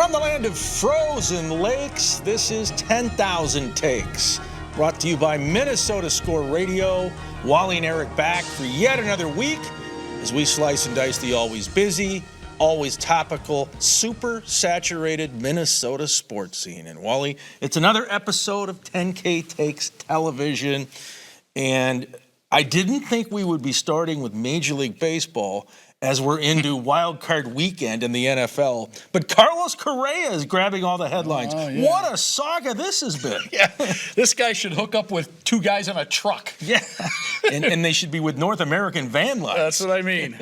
From the land of frozen lakes, this is 10,000 Takes. Brought to you by Minnesota Score Radio. Wally and Eric back for yet another week as we slice and dice the always busy, always topical, super saturated Minnesota sports scene. And Wally, it's another episode of 10K Takes Television. And I didn't think we would be starting with Major League Baseball as we're into wild card weekend in the NFL. But Carlos Correa is grabbing all the headlines. Oh, yeah. What a saga this has been. Yeah, this guy should hook up with two guys on a truck. Yeah, and they should be with North American van lines. That's what I mean.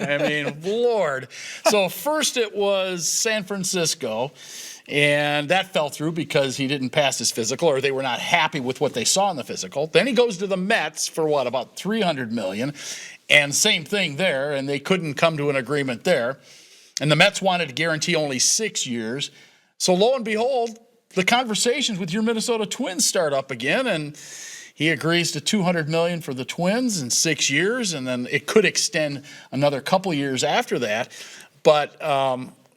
Lord. So first it was San Francisco, and that fell through because he didn't pass his physical, or they were not happy with what they saw in the physical. Then he goes to the Mets for about $300 million. And same thing there, and they couldn't come to an agreement there. And the Mets wanted to guarantee only 6 years. So lo and behold, the conversations with your Minnesota Twins start up again, and he agrees to $200 million for the Twins in 6 years, and then it could extend another couple years after that. But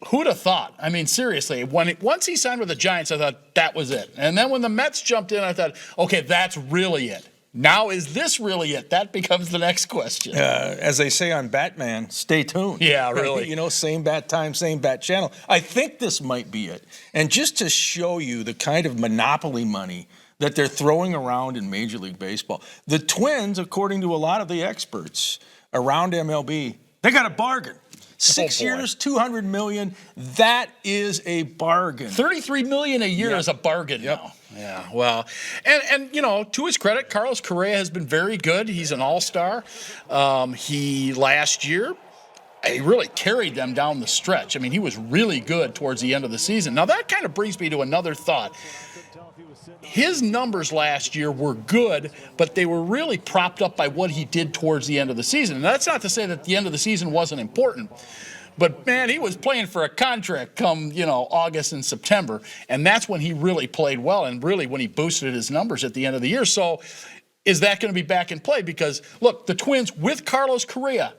who'd have thought? I mean, seriously, once he signed with the Giants, I thought that was it. And then when the Mets jumped in, I thought, okay, that's really it. Now, is this really it? That becomes the next question. As they say on Batman, stay tuned. Yeah, really. You know, same bat time, same bat channel. I think this might be it. And just to show you the kind of monopoly money that they're throwing around in Major League Baseball, the Twins, according to a lot of the experts around MLB, they got a bargain. 6 years, $200 million. That is a bargain. $33 million a year is a bargain now. Yeah, well, and you know, to his credit, Carlos Correa has been very good. He's an all-star. He last year, he really carried them down the stretch. I mean, he was really good towards the end of the season. Now, that kind of brings me to another thought. His numbers last year were good, but they were really propped up by what he did towards the end of the season. And that's not to say that the end of the season wasn't important. But, man, he was playing for a contract come, August and September. And that's when he really played well and really when he boosted his numbers at the end of the year. So is that going to be back in play? Because, look, the Twins with Carlos Correa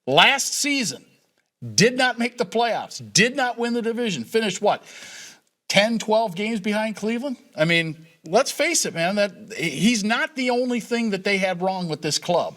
last season did not make the playoffs, did not win the division, finished 10, 12 games behind Cleveland? I mean, let's face it, man, that he's not the only thing that they had wrong with this club.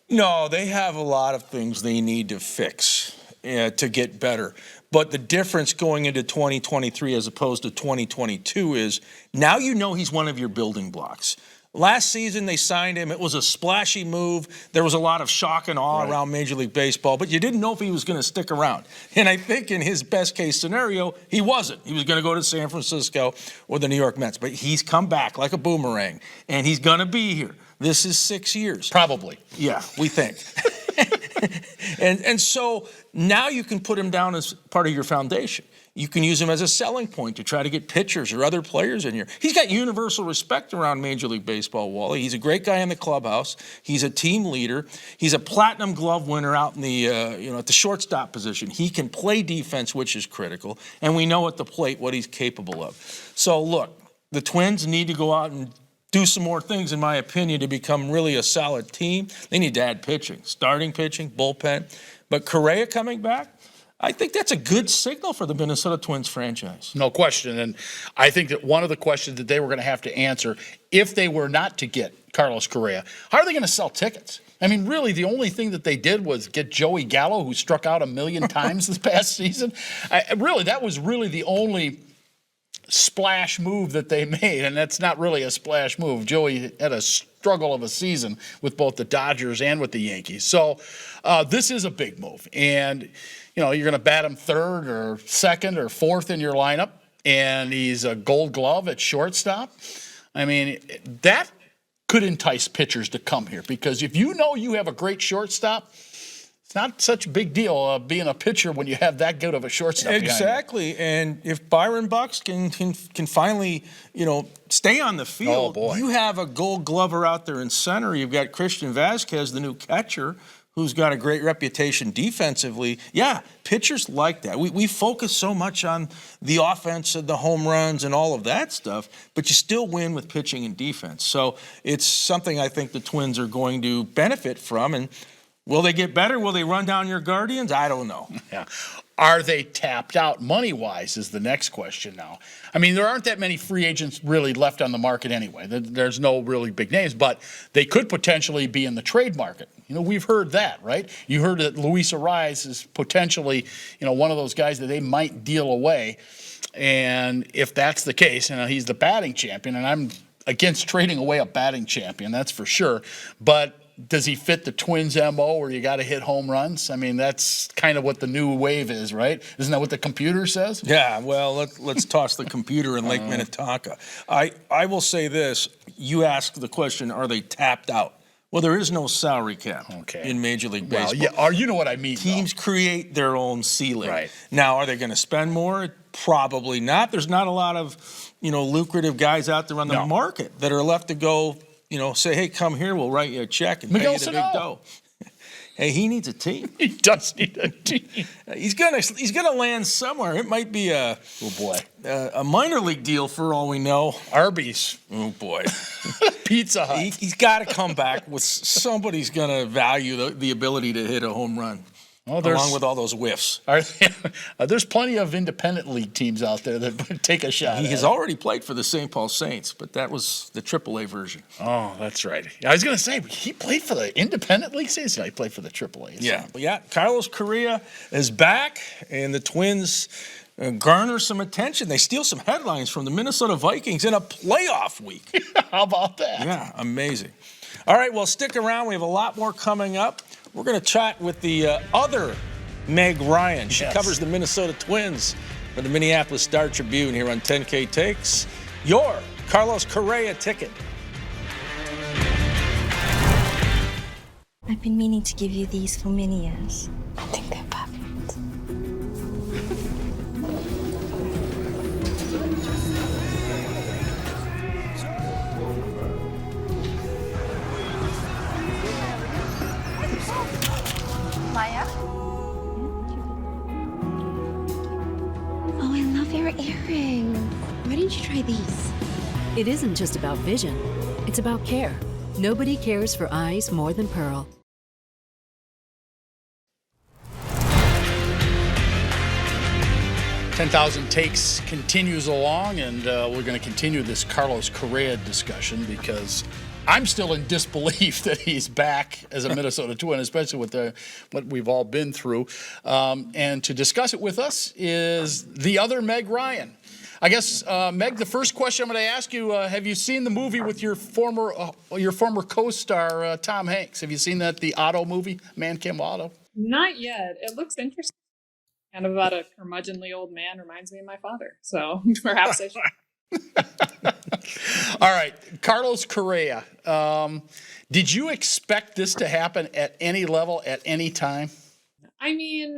No, they have a lot of things they need to fix to get better. But the difference going into 2023 as opposed to 2022 is now you know he's one of your building blocks. Last season, they signed him. It was a splashy move. There was a lot of shock and awe around Major League Baseball, but you didn't know if he was going to stick around. And I think in his best-case scenario, he wasn't. He was going to go to San Francisco or the New York Mets. But he's come back like a boomerang, and he's going to be here. This is 6 years. Probably. Yeah, we think. and so now you can put him down as part of your foundation. You can use him as a selling point to try to get pitchers or other players in here. He's got universal respect around Major League Baseball, Wally. He's a great guy in the clubhouse. He's a team leader. He's a platinum glove winner out in the, at the shortstop position. He can play defense, which is critical. And we know at the plate what he's capable of. So, look, the Twins need to go out and do some more things, in my opinion, to become really a solid team. They need to add pitching, starting pitching, bullpen. But Correa coming back, I think that's a good signal for the Minnesota Twins franchise. No question. And I think that one of the questions that they were going to have to answer, if they were not to get Carlos Correa, how are they going to sell tickets? I mean, really, the only thing that they did was get Joey Gallo, who struck out 1 million times this past season. That was really the only splash move that they made, and that's not really a splash move. Joey had a struggle of a season with both the Dodgers and with the Yankees. So this is a big move. And you're going to bat him third or second or fourth in your lineup, and he's a Gold Glove at shortstop. I mean, that could entice pitchers to come here because if you know you have a great shortstop, it's not such a big deal being a pitcher when you have that good of a shortstop. Exactly, and if Byron Bucks can finally, stay on the field, you have a Gold Glover out there in center. You've got Christian Vasquez, the new catcher, who's got a great reputation defensively. Yeah, pitchers like that. We focus so much on the offense and the home runs and all of that stuff, but you still win with pitching and defense. So it's something I think the Twins are going to benefit from. And will they get better? Will they run down your Guardians? I don't know. Yeah. Are they tapped out money-wise is the next question now. I mean, there aren't that many free agents really left on the market anyway. There's no really big names, but they could potentially be in the trade market. We've heard that, right? You heard that Luis Ariz is potentially, one of those guys that they might deal away. And if that's the case, he's the batting champion, and I'm against trading away a batting champion, that's for sure. But does he fit the Twins' MO where you got to hit home runs? I mean, that's kind of what the new wave is, right? Isn't that what the computer says? Yeah, well, let's toss the computer in Lake Minnetonka. I will say this. You asked the question, are they tapped out? Well, there is no salary cap in Major League Baseball. Well, you know what I mean. Teams create their own ceiling. Right. Now, are they going to spend more? Probably not. There's not a lot of, lucrative guys out there on the market that are left to go, say, hey, come here, we'll write you a check and pay you the big dough. Hey, he needs a team. He does need a team. He's gonna land somewhere. It might be a minor league deal for all we know. Arby's. Oh boy. Pizza Hut. He's got to come back with somebody's gonna value the ability to hit a home run. Well, along with all those whiffs. There's plenty of independent league teams out there that take a shot. He has already played for the St. Paul Saints, but that was the AAA version. Oh, that's right. I was going to say, he played for the independent league Saints. He played for the AAA. Yeah. Carlos Correa is back, and the Twins garner some attention. They steal some headlines from the Minnesota Vikings in a playoff week. How about that? Yeah, amazing. All right, well, stick around. We have a lot more coming up. We're going to chat with the other Meg Ryan. She covers the Minnesota Twins for the Minneapolis Star-Tribune here on 10K Takes. Your Carlos Correa ticket. I've been meaning to give you these for many years. I think they're perfect. Maya? Oh, I love your earring. Why didn't you try these? It isn't just about vision. It's about care. Nobody cares for eyes more than Pearl. $10,000 Takes continues along, and we're going to continue this Carlos Correa discussion because I'm still in disbelief that he's back as a Minnesota Twin, especially with what we've all been through. And to discuss it with us is the other Meg Ryan. I guess, Meg, the first question I'm going to ask you, have you seen the movie with your former co-star, Tom Hanks? Have you seen the Otto movie, Man Came Otto? Not yet. It looks interesting. Kind of about a curmudgeonly old man. Reminds me of my father. So perhaps I should. All right, Carlos Correa. Did you expect this to happen at any level, at any time? I mean,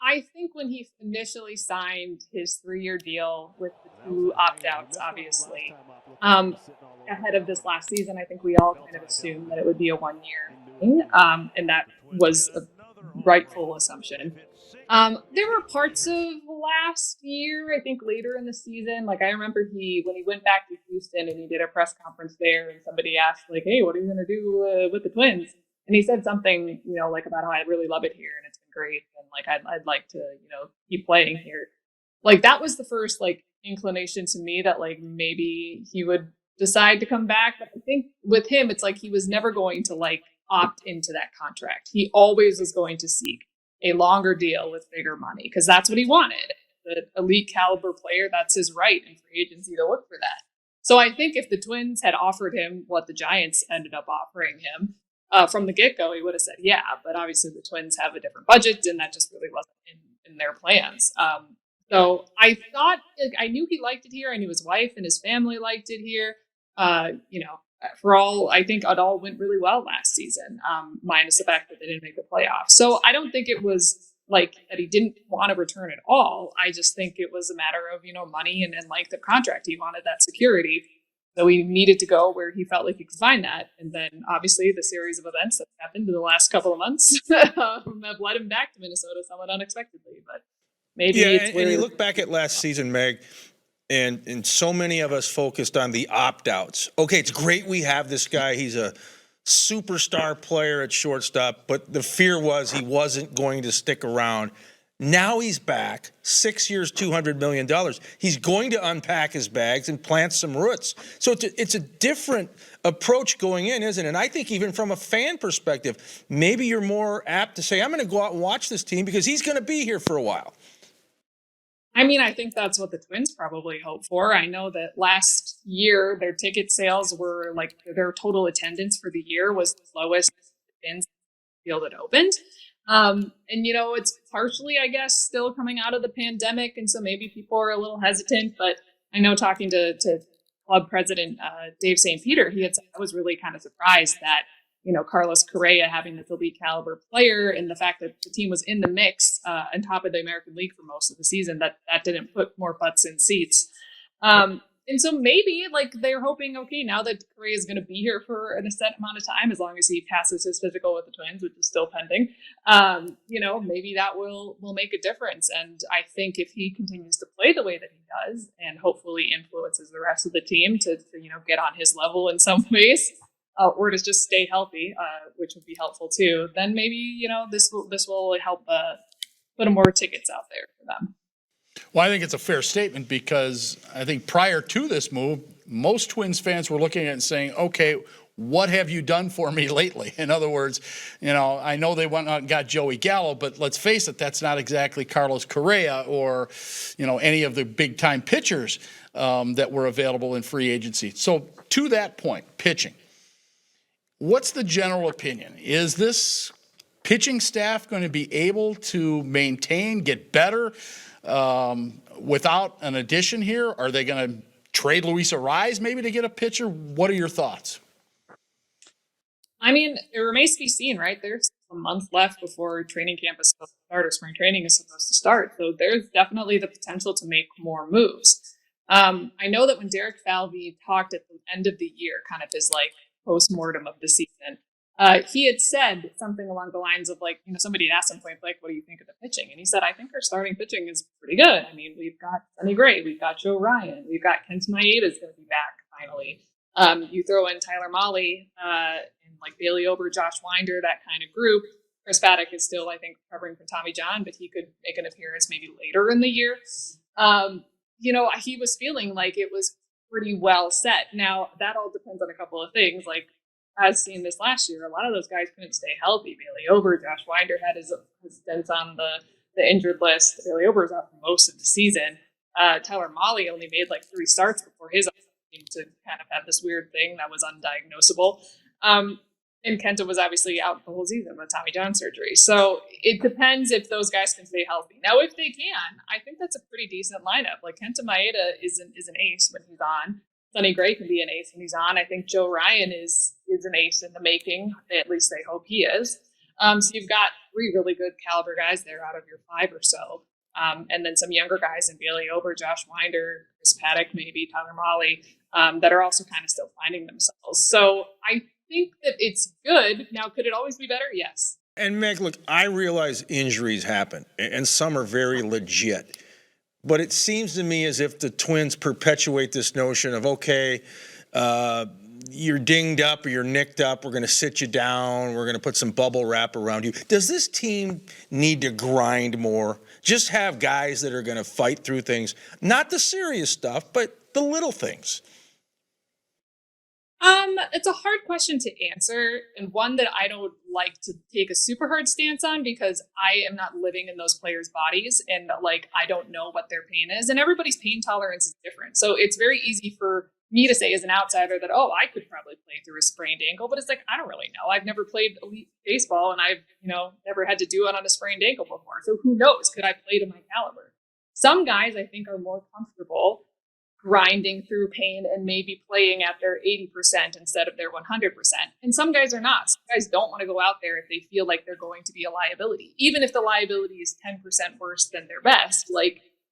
I think when he initially signed his 3-year deal with the 2 opt-outs, obviously, ahead of this last season, I think we all kind of assumed that it would be a 1-year thing, and that was a rightful assumption. There were parts of last year, I think later in the season, like I remember when he went back to Houston and he did a press conference there and somebody asked like, hey, what are you going to do with the Twins? And he said something, like about how I really love it here and it's been great. And like, I'd like to, keep playing here. Like that was the first like inclination to me that like maybe he would decide to come back. But I think with him, it's like he was never going to like opt into that contract. He always was going to seek a longer deal with bigger money because that's what he wanted. The elite caliber player, that's his right in free agency to look for that. So I think if the Twins had offered him what the Giants ended up offering him from the get-go, he would have said, yeah, but obviously the Twins have a different budget and that just really wasn't in their plans. So I thought, I knew he liked it here. I knew his wife and his family liked it here. I think it all went really well last season, minus the fact that they didn't make the playoffs. So I don't think it was like that he didn't want to return at all. I just think it was a matter of, money and length of contract. He wanted that security. So he needed to go where he felt like he could find that. And then obviously the series of events that happened in the last couple of months have led him back to Minnesota somewhat unexpectedly. But maybe it's and you look back at last season, Meg, and so many of us focused on the opt-outs. Okay, it's great we have this guy. He's a superstar player at shortstop, but the fear was he wasn't going to stick around. Now he's back, 6 years, $200 million. He's going to unpack his bags and plant some roots. So it's a different approach going in, isn't it? And I think even from a fan perspective, maybe you're more apt to say, I'm going to go out and watch this team because he's going to be here for a while. I mean, I think that's what the Twins probably hope for. I know that last year their ticket sales were like their total attendance for the year was the lowest in field it opened. And it's partially, I guess, still coming out of the pandemic, and so maybe people are a little hesitant. But I know talking to club president Dave St. Peter, he had said I was really kind of surprised that Carlos Correa having this elite caliber player, and the fact that the team was in the mix on top of the American League for most of the season, that didn't put more butts in seats. And so maybe they're hoping, okay, now that Correa is going to be here for a set amount of time, as long as he passes his physical with the Twins, which is still pending, maybe that will make a difference. And I think if he continues to play the way that he does, and hopefully influences the rest of the team to get on his level in some ways, or to just stay healthy, which would be helpful too, then maybe this will help put more tickets out there for them. Well, I think it's a fair statement, because I think prior to this move, most Twins fans were looking at it and saying, okay, what have you done for me lately? In other words, I know they went out and got Joey Gallo, but let's face it, that's not exactly Carlos Correa or, any of the big time pitchers that were available in free agency. So to that point, pitching, what's the general opinion? Is this pitching staff going to be able to maintain, get better without an addition here? Are they going to trade Luis Arraez maybe to get a pitcher? What are your thoughts? I mean, it remains to be seen, right? There's a month left before training camp is supposed to start, or spring training is supposed to start. So there's definitely the potential to make more moves. I know that when Derek Falvey talked at the end of the year, kind of his post-mortem of the season, he had said something along the lines of somebody had asked him point blank, what do you think of the pitching? And he said, I think our starting pitching is pretty good. I mean, we've got Sonny Gray, we've got Joe Ryan, we've got Kent Maeda's going to be back finally. You throw in Tyler Mahle and Bailey Ober, Josh Winder, that kind of group. Chris Paddock is still, I think, covering for Tommy John, but he could make an appearance maybe later in the year. He was feeling like it was pretty well set. Now, that all depends on a couple of things. As seen this last year, a lot of those guys couldn't stay healthy. Bailey Ober, Josh Winder had his stints on the injured list. Bailey Ober was out for most of the season. Tyler Mahle only made 3 starts before his team to kind of have this weird thing that was undiagnosable. And Kenta was obviously out the whole season with Tommy John surgery. So it depends if those guys can stay healthy. Now, if they can, I think that's a pretty decent lineup. Kenta Maeda is an ace when he's on. Sonny Gray can be an ace when he's on. I think Joe Ryan is an ace in the making. At least they hope he is. So you've got 3 really good caliber guys there out of your 5 or so. And then some younger guys in Bailey Ober, Josh Winder, Chris Paddock, maybe Tyler Mahle, that are also kind of still finding themselves. So I think that it's good. Now, could it always be better? Yes. And Meg, look, I realize injuries happen, and some are very legit. But it seems to me as if the Twins perpetuate this notion of, okay, you're dinged up or you're nicked up, we're going to sit you down, we're going to put some bubble wrap around you. Does this team need to grind more? Just have guys that are going to fight through things, not the serious stuff, but the little things. It's a hard question to answer, and one that I don't like to take a super hard stance on, because I am not living in those players' bodies, and I don't know what their pain is, and everybody's pain tolerance is different. So it's very easy for me to say as an outsider that, I could probably play through a sprained ankle, but it's I don't really know. I've never played elite baseball, and I've, never had to do it on a sprained ankle before. So who knows? Could I play to my caliber? Some guys I think are more comfortable grinding through pain and maybe playing at their 80% instead of their 100%. And some guys are not. Some guys don't want to go out there if they feel like they're going to be a liability. Even if the liability is 10% worse than their best,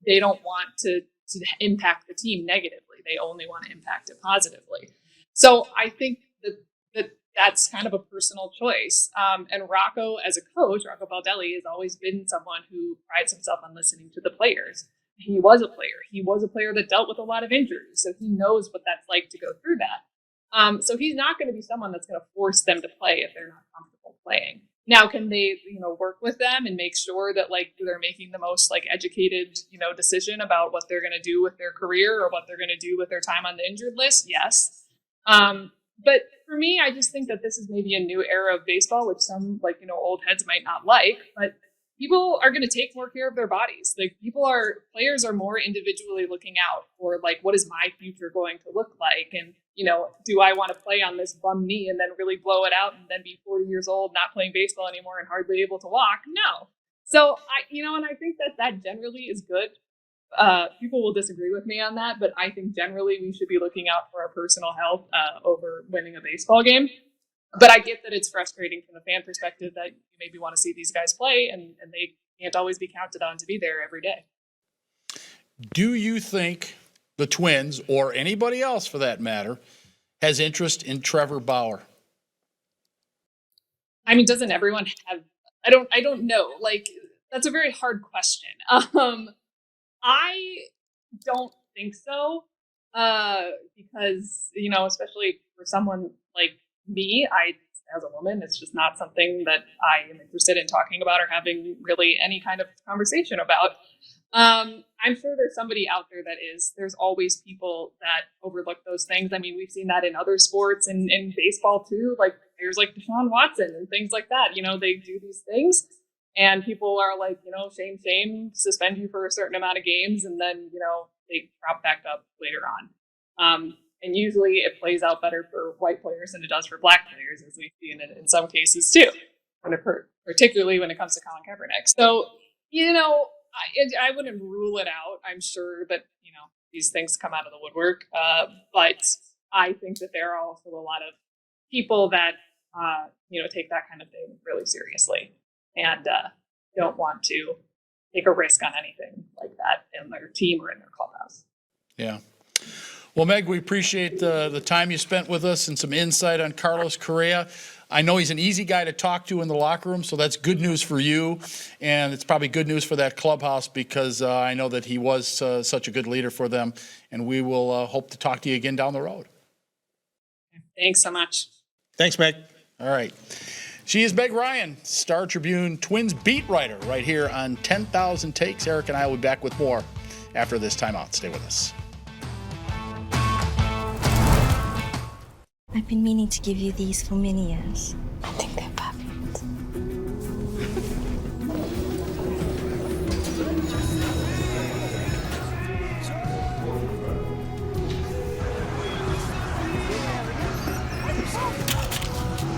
they don't want to impact the team negatively. They only want to impact it positively. So I think that's kind of a personal choice. And Rocco, as a coach, Rocco Baldelli, has always been someone who prides himself on listening to the players. He was a player. He was a player that dealt with a lot of injuries, so he knows what that's like to go through that. So he's not going to be someone that's going to force them to play if they're not comfortable playing. Now, can they, work with them and make sure that like they're making the most like educated, decision about what they're going to do with their career or what they're going to do with their time on the injured list? Yes. But for me, I just think that this is maybe a new era of baseball, which some old heads might not like, but people are going to take more care of their bodies. Like players are more individually looking out for like, what is my future going to look like? And, do I want to play on this bum knee and then really blow it out and then be 40 years old, not playing baseball anymore and hardly able to walk? No. So and I think that generally is good. People will disagree with me on that, but I think generally we should be looking out for our personal health over winning a baseball game. But I get that it's frustrating from the fan perspective that you maybe want to see these guys play and they can't always be counted on to be there every day. Do you think the Twins, or anybody else for that matter, has interest in Trevor Bauer? I mean, doesn't everyone have? I don't know. Like, that's a very hard question. I don't think so, because especially for someone like me, as a woman, it's just not something that I am interested in talking about or having really any kind of conversation about. I'm sure there's somebody out there that is. There's always people that overlook those things. I mean, we've seen that in other sports and in baseball too, like players like Deshaun Watson and things like that. They do these things and people are like, shame, suspend you for a certain amount of games. And then, they prop back up later on. And usually it plays out better for white players than it does for black players, as we've seen in some cases too, particularly when it comes to Colin Kaepernick. So, I wouldn't rule it out. I'm sure that, these things come out of the woodwork. But I think that there are also a lot of people that, take that kind of thing really seriously and don't want to take a risk on anything like that in their team or in their clubhouse. Yeah. Well, Meg, we appreciate the time you spent with us and some insight on Carlos Correa. I know he's an easy guy to talk to in the locker room, so that's good news for you. And it's probably good news for that clubhouse because I know that he was such a good leader for them. And we will hope to talk to you again down the road. Thanks so much. Thanks, Meg. All right. She is Meg Ryan, Star Tribune Twins beat writer right here on 10,000 Takes. Eric and I will be back with more after this timeout. Stay with us. I've been meaning to give you these for many years. I think they're perfect.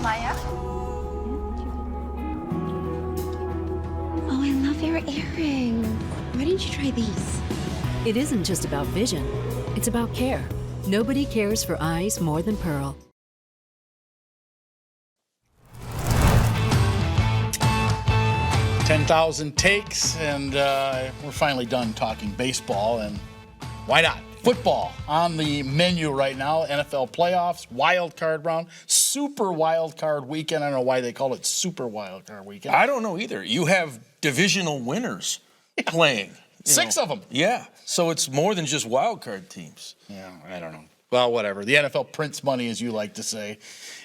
Maya? Oh, I love your earrings. Why didn't you try these? It isn't just about vision, it's about care. Nobody cares for eyes more than Pearl. $10,000 takes, and we're finally done talking baseball, and why not? Football on the menu right now. NFL playoffs, wild card round, super wild card weekend. I don't know why they call it super wild card weekend. I don't know either. You have divisional winners playing. Six of them. Yeah. So it's more than just wild card teams. Yeah, I don't know. Well, whatever. The NFL prints money, as you like to say,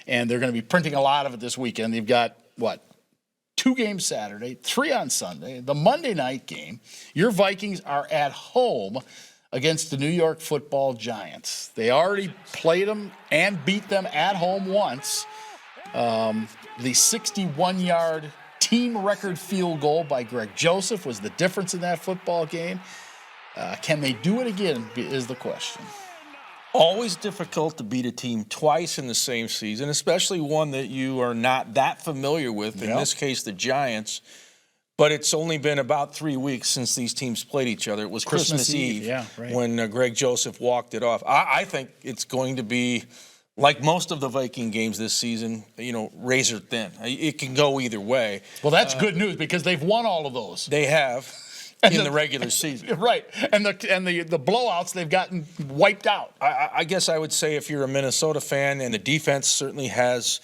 and they're going to be printing a lot of it this weekend. They've got, 2 games Saturday, 3 on Sunday. The Monday night game, your Vikings are at home against the New York Football Giants. They already played them and beat them at home once. The 61-yard team record field goal by Greg Joseph was the difference in that football game. Can they do it again is the question. Always difficult to beat a team twice in the same season, especially one that you are not that familiar with, in this case the Giants. But it's only been about 3 weeks since these teams played each other. It was Christmas Eve when Greg Joseph walked it off. I think it's going to be, like most of the Viking games this season, razor thin. It can go either way. Well, that's good news because they've won all of those. They have. In the regular season. Right. And the blowouts they've gotten wiped out. I guess I would say if you're a Minnesota fan, and the defense certainly has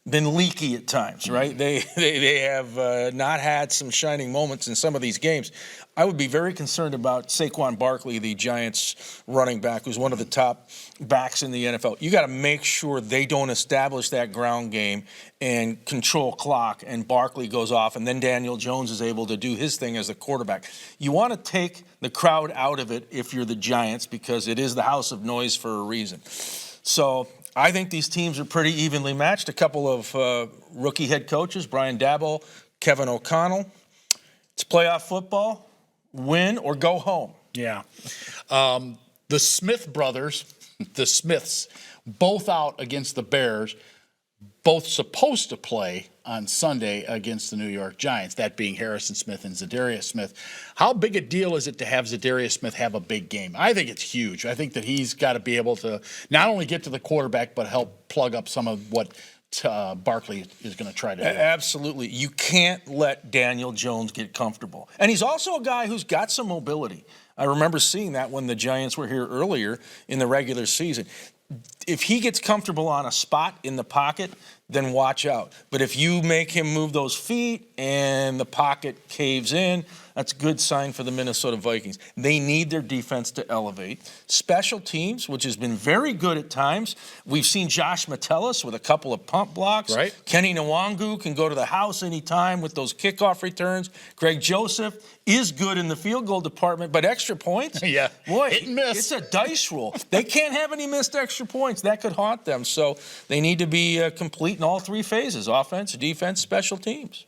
been leaky at times, right? They have not had some shining moments in some of these games. I would be very concerned about Saquon Barkley, the Giants running back, who's one of the top backs in the NFL. You got to make sure they don't establish that ground game and control clock, and Barkley goes off, and then Daniel Jones is able to do his thing as the quarterback. You want to take the crowd out of it if you're the Giants, because it is the house of noise for a reason. So I think these teams are pretty evenly matched. A couple of rookie head coaches, Brian Daboll, Kevin O'Connell. It's playoff football. Win or go home. Yeah. The Smith brothers, the Smiths, both out against the Bears, both supposed to play on Sunday against the New York Giants, that being Harrison Smith and Zadarius Smith. How big a deal is it to have Zadarius Smith have a big game? I think it's huge. I think that he's got to be able to not only get to the quarterback, but help plug up some of what Barkley is going to try to do. Absolutely. You can't let Daniel Jones get comfortable. And he's also a guy who's got some mobility. I remember seeing that when the Giants were here earlier in the regular season. If he gets comfortable on a spot in the pocket, then watch out. But if you make him move those feet and the pocket caves in, that's a good sign for the Minnesota Vikings. They need their defense to elevate. Special teams, which has been very good at times. We've seen Josh Metellus with a couple of pump blocks. Right. Kenny Nwangu can go to the house anytime with those kickoff returns. Greg Joseph is good in the field goal department, but extra points? Yeah. Boy, hit and miss. It's a dice roll. They can't have any missed extra points. That could haunt them. So they need to be complete in all three phases: offense, defense, special teams.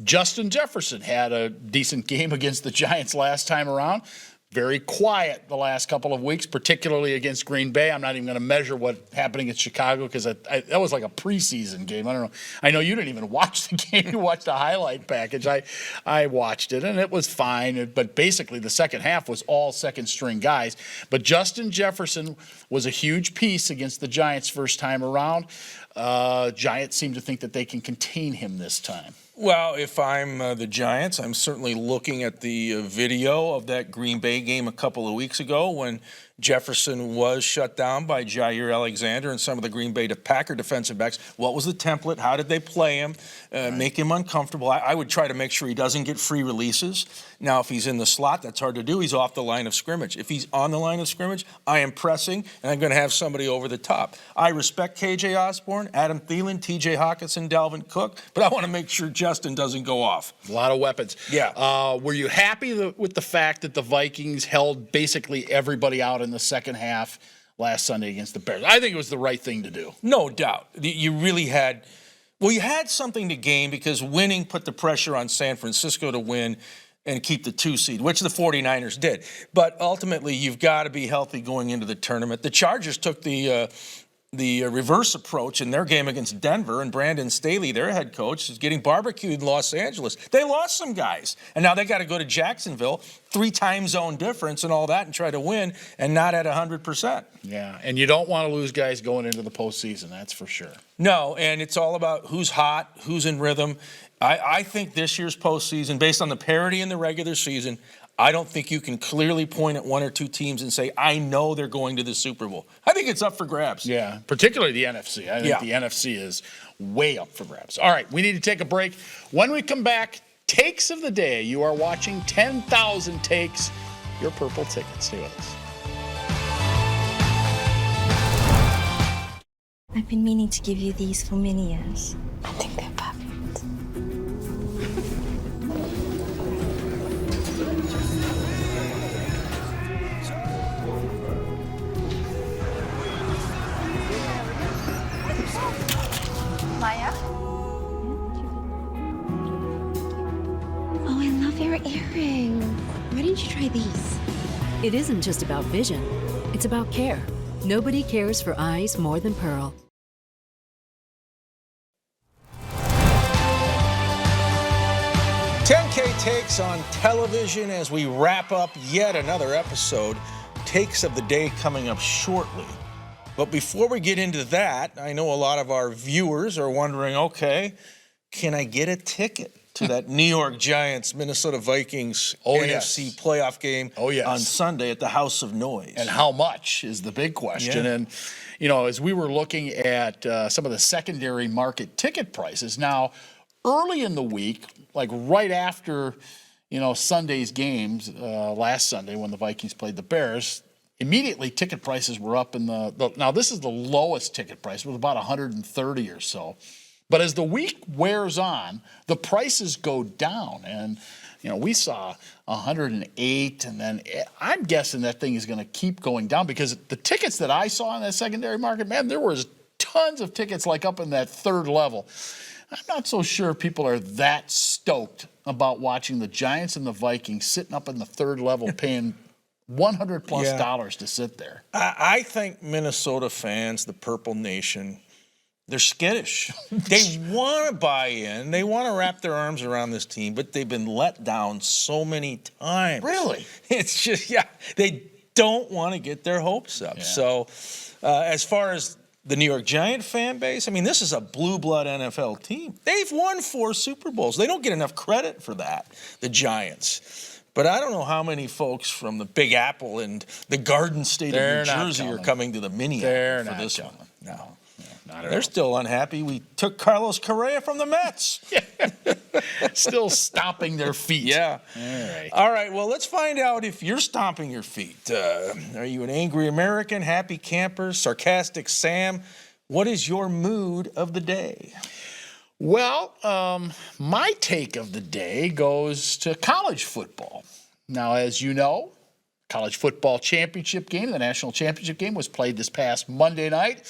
Justin Jefferson had a decent game against the Giants last time around. Very quiet the last couple of weeks, particularly against Green Bay. I'm not even going to measure what happening at Chicago because that was like a preseason game. I don't know. I know you didn't even watch the game. You watched the highlight package. I watched it, and it was fine. But basically, the second half was all second-string guys. But Justin Jefferson was a huge piece against the Giants first time around. Giants seem to think that they can contain him this time. Well, if I'm the Giants, I'm certainly looking at the video of that Green Bay game a couple of weeks ago when Jefferson was shut down by Jair Alexander and some of the Green Bay Packer defensive backs. What was the template? How did they play him? Make him uncomfortable. I would try to make sure he doesn't get free releases. Now, if he's in the slot, that's hard to do. He's off the line of scrimmage. If he's on the line of scrimmage, I am pressing, and I'm going to have somebody over the top. I respect K.J. Osborne, Adam Thielen, T.J. Hawkinson, Dalvin Cook, but I want to make sure Justin doesn't go off. A lot of weapons. Yeah. Were you happy with the fact that the Vikings held basically everybody out in the second half last Sunday against the Bears? I think it was the right thing to do. No doubt. You really had, well, you had something to gain because winning put the pressure on San Francisco to win and keep the 2 seed, which the 49ers did. But ultimately, you've got to be healthy going into the tournament. The Chargers took the reverse approach in their game against Denver, and Brandon Staley, their head coach, is getting barbecued in Los Angeles. They lost some guys, and now they got to go to Jacksonville, 3 time zone difference and all that, and try to win, and not at 100%. Yeah, and you don't want to lose guys going into the postseason, that's for sure. No, and it's all about who's hot, who's in rhythm. I think this year's postseason, based on the parity in the regular season, I don't think you can clearly point at 1 or 2 teams and say, I know they're going to the Super Bowl. I think it's up for grabs. Yeah, particularly the NFC. I think the NFC is way up for grabs. All right, we need to take a break. When we come back, takes of the day. You are watching 10,000 Takes, your purple ticket. Stay with us. I've been meaning to give you these for many years. I think they're perfect. Maya? Oh, I love your earring. Why didn't you try these? It isn't just about vision, it's about care. Nobody cares for eyes more than Pearl. Takes on television as we wrap up yet another episode. Takes of the day coming up shortly. But before we get into that, I know a lot of our viewers are wondering, okay, can I get a ticket to that New York Giants, Minnesota Vikings NFC playoff game on Sunday at the House of Noise. And how much is the big question. Yeah. And, you know, as we were looking at some of the secondary market ticket prices, now, early in the week, like right after, you know, Sunday's games, last Sunday when the Vikings played the Bears, immediately ticket prices were up in now this is the lowest ticket price, it was about 130 or so. But as the week wears on, the prices go down. And, you know, we saw 108, and then I'm guessing that thing is going to keep going down because the tickets that I saw in that secondary market, man, there was tons of tickets like up in that third level. I'm not so sure people are that stoked about watching the Giants and the Vikings sitting up in the third level paying $100+ to sit there. I think Minnesota fans, the Purple Nation, they're skittish. They want to buy in. They want to wrap their arms around this team, but they've been let down so many times. Really? It's just, they don't want to get their hopes up. Yeah. So as far as the New York Giant fan base, I mean, this is a blue blood NFL team. They've won 4 Super Bowls. They don't get enough credit for that, the Giants. But I don't know how many folks from the Big Apple and the Garden State of New Jersey are coming to the Mini Apple for this one. No. They're still unhappy. We took Carlos Correa from the Mets. Still stomping their feet. Yeah. All right. Well, let's find out if you're stomping your feet. Are you an angry American, happy camper, sarcastic Sam? What is your mood of the day? Well, my take of the day goes to college football. Now, as you know, college football championship game, the national championship game, was played this past Monday night,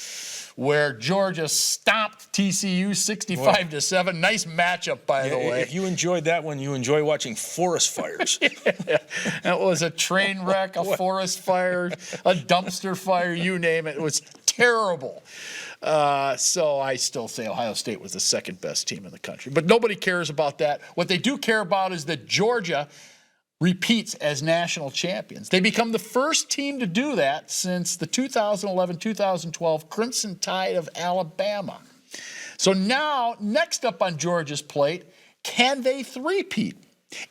where Georgia stomped TCU 65-7. Nice matchup, by the way. If you enjoyed that one, you enjoy watching forest fires. It was a train wreck, a forest fire, a dumpster fire, you name it. It was terrible. So I still say Ohio State was the second best team in the country. But nobody cares about that. What they do care about is that Georgia repeats as national champions. They become the first team to do that since the 2011-2012 Crimson Tide of Alabama. So now, next up on Georgia's plate, can they three-peat?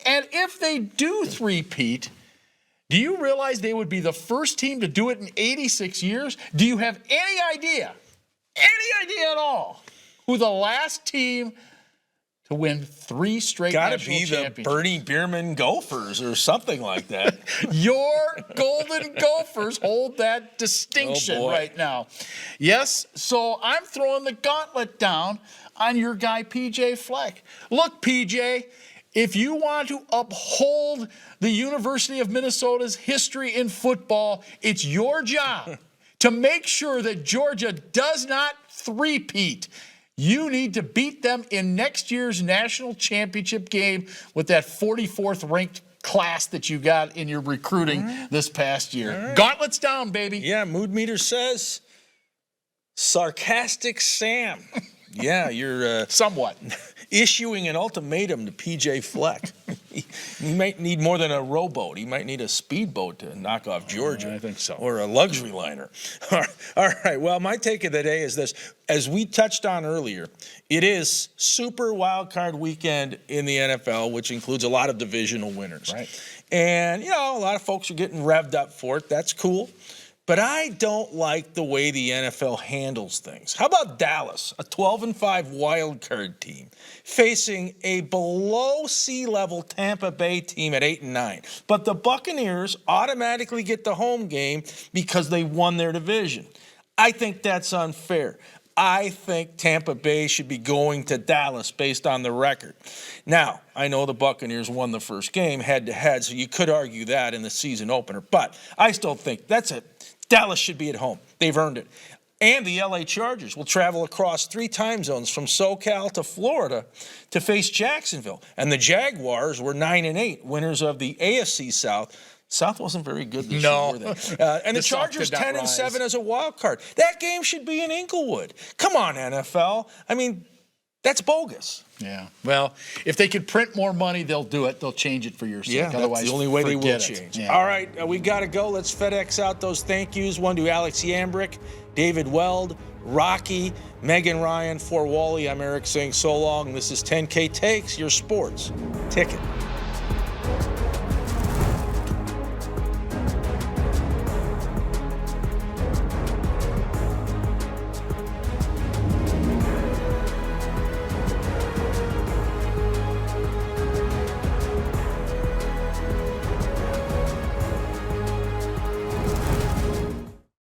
And if they do three-peat, do you realize they would be the first team to do it in 86 years? Do you have any idea at all, who the last team to win 3 straight national championships? Gotta be the Bernie Bierman Gophers or something like that. Your Golden Gophers hold that distinction right now. Yes, so I'm throwing the gauntlet down on your guy, PJ Fleck. Look, PJ, if you want to uphold the University of Minnesota's history in football, it's your job to make sure that Georgia does not three-peat. You need to beat them in next year's national championship game with that 44th ranked class that you got in your recruiting this past year. Gauntlets down, baby. Yeah, Mood Meter says sarcastic Sam. Yeah, you're somewhat issuing an ultimatum to PJ Fleck. He might need more than a rowboat. He might need a speedboat to knock off Georgia. I think so. Or a luxury liner. All right. Well, my take of the day is this. As we touched on earlier, it is Super Wild Card Weekend in the NFL, which includes a lot of divisional winners. Right. And, you know, a lot of folks are getting revved up for it. That's cool. But I don't like the way the NFL handles things. How about Dallas, a 12-5 wild card team, facing a below sea level Tampa Bay team at 8-9? But the Buccaneers automatically get the home game because they won their division. I think that's unfair. I think Tampa Bay should be going to Dallas based on the record. Now, I know the Buccaneers won the first game head-to-head, so you could argue that in the season opener. But I still think that's it. Dallas should be at home. They've earned it. And the LA Chargers will travel across 3 time zones from SoCal to Florida to face Jacksonville. And the Jaguars were 9-8, winners of the AFC South. South wasn't very good this year, were they? And the Chargers 10-7 as a wild card. That game should be in Inglewood. Come on, NFL. I mean, That's bogus. Yeah. Well, if they could print more money, they'll do it. They'll change it for your sake. Yeah, Otherwise, that's the only way they will forget it. change. Yeah. All right, we got to go. Let's FedEx out those thank yous. One to Alex Yambrick, David Weld, Rocky, Megan Ryan, for Wally. I'm Eric saying so long. This is 10K Takes, your sports ticket.